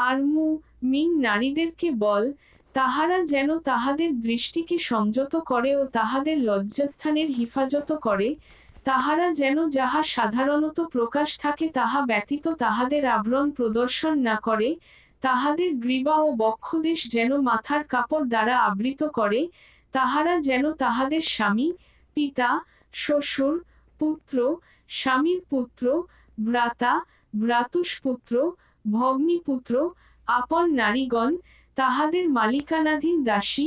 আর মিন নারীদেরকে বল, তাহারা যেন তাহাদের দৃষ্টিকে সংযত করে ও তাহাদের লজ্জাস্থানের হিফাজত করে, তাহারা যেন যাহা সাধারণত প্রকাশ থাকে তাহা ব্যতীত তাহাদের আবরণ প্রদর্শন না করে, তাহাদের গ্রীবা ও বক্ষদেশ যেন মাথার কাপড় দ্বারা আবৃত করে, তাহারা যেন তাহাদের স্বামী, পিতা, শ্বশুর, পুত্র, স্বামীর পুত্র, ভ্রাতা, ভ্রাতুষ্পুত্র, ভগ্নীপুত্র, আপন নারীগণ, তাহাদের মালিকানাধীন দাসী,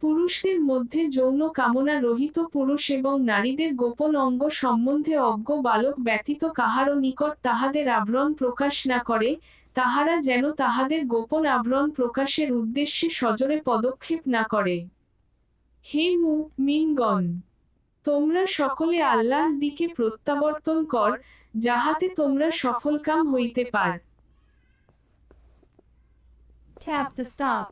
পুরুষদের মধ্যে যৌন কামনা রহিত পুরুষ এবং নারীদের গোপন অঙ্গ সম্বন্ধে অজ্ঞ বালক ব্যতীত কাহারও নিকট তাহাদের আবরণ প্রকাশ না করে, তাহারা যেন তাহাদের গোপন আবরণ প্রকাশের উদ্দেশ্যে সজোরে পদক্ষেপ না করে। হে মিনগণ, তোমরা সকলে আল্লাহর দিকে প্রত্যাবর্তন কর, যাহাতে তোমরা সফলকাম হইতে পার। Tap to stop.